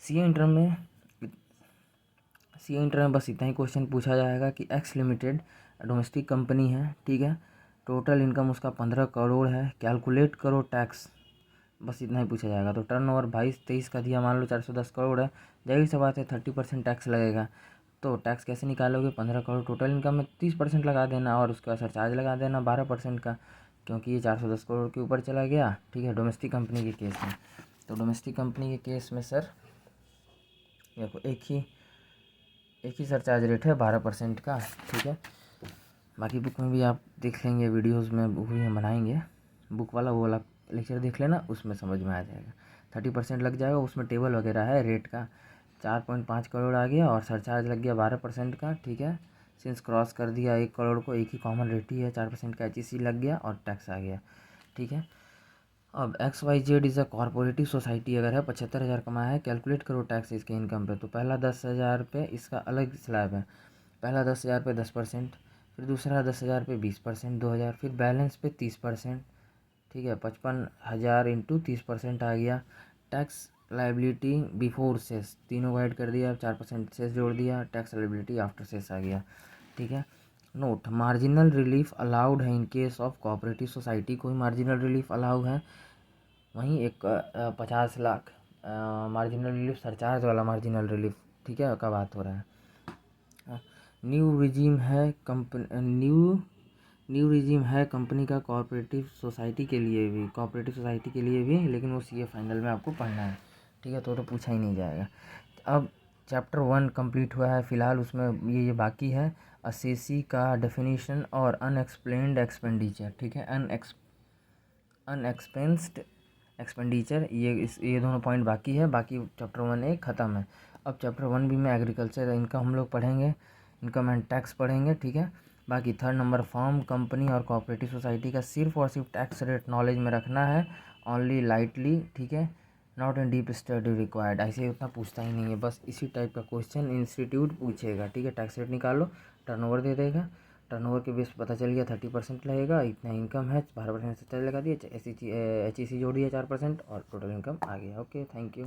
C inter में बस इतना ही क्वेश्चन पूछा जाएगा कि एक्स लिमिटेड डोमेस्टिक कंपनी है, ठीक है, टोटल इनकम उसका 15 करोड़ है, कैलकुलेट करो टैक्स, बस इतना ही पूछा जाएगा। तो टर्नओवर 22-23 का दिया, मान लो 410 करोड़ है, जाहिर सी बात है 30% टैक्स लगेगा। तो टैक्स कैसे निकालोगे, 15 करोड़ टोटल इनकम में 30% लगा देना और उसका सरचार्ज लगा देना 12% का, क्योंकि ये 410 करोड़ के ऊपर चला गया, ठीक है, डोमेस्टिक कंपनी के केस में। तो डोमेस्टिक कंपनी के केस में सर देखो एक ही सरचार्ज रेट है 12% का, ठीक है। बाकी बुक में भी आप देख लेंगे, वीडियोस में बुक भी हम बनाएंगे, बुक वाला वो वाला लेक्चर देख लेना, उसमें समझ में आ जाएगा। 30% लग जाएगा, उसमें टेबल वगैरह है रेट का। 4.5 करोड़ आ गया और सरचार्ज लग गया 12% का, ठीक है। सिंस क्रॉस कर दिया 1 करोड़ को, एक ही कॉमन रेट ही है, 4% का HEC लग गया और टैक्स आ गया, ठीक है। अब XYZ is a corporative society अगर है, 75,000 कमाया है, कैलकुलेट करो टैक्स इसके इनकम पे। तो पहला 10,000 पे इसका अलग स्लैब है, पहला 10,000 पे 10%, फिर दूसरा 10,000 पे 20%, 2,000, फिर बैलेंस पे 30%, ठीक है। 55,000 इंटू 30% आ गया। टैक्स लाइबिलिटी बिफोर सेस, तीनों को ऐड कर दिया, 4% सेस जोड़ दिया, टैक्स लाइबिलिटी आफ्टर सेस आ गया, ठीक है। नोट, मार्जिनल रिलीफ अलाउड है in case of cooperative society, कोई मार्जिनल रिलीफ अलाउ है। वहीं एक 50 लाख मार्जिनल रिलीफ, सरचार्ज वाला मार्जिनल रिलीफ, ठीक है, का बात हो रहा है। न्यू रिजीम है कंपनी का कोऑपरेटिव सोसाइटी के लिए भी, लेकिन वो CA फाइनल में आपको पढ़ना है, ठीक है। तो पूछा ही नहीं जाएगा। अब चैप्टर 1 कंप्लीट हुआ है फिलहाल, उसमें ये बाकी है असेसी का डेफिनेशन और अनएक्सप्लेन्ड एक्सपेंडिचर, ठीक है, अनएक्सपेंस्ड एक्सपेंडिचर, ये दोनों पॉइंट बाकी है। बाकी चैप्टर 1 ख़त्म है। अब चैप्टर 1 भी में एग्रीकल्चर इनकम हम लोग पढ़ेंगे, इनकम एंड टैक्स पढ़ेंगे, ठीक है। बाकी 3rd नंबर फर्म, कंपनी और कोऑपरेटिव सोसाइटी का सिर्फ और सिर्फ टैक्स रेट नॉलेज में रखना है, ओनली लाइटली, ठीक है, not in deep study required. ऐसे उतना पूछता ही नहीं है, बस इसी टाइप का क्वेश्चन इंस्टीट्यूट पूछेगा, ठीक है। टैक्स रेट निकालो, टर्नओवर दे देगा, टर्नओवर के बेस पता चल गया 30% लगेगा, इतना इनकम है, 12% से लगा दिया, HEC जोड़ दिया 4% और टोटल इनकम आ गया। Okay, thank you.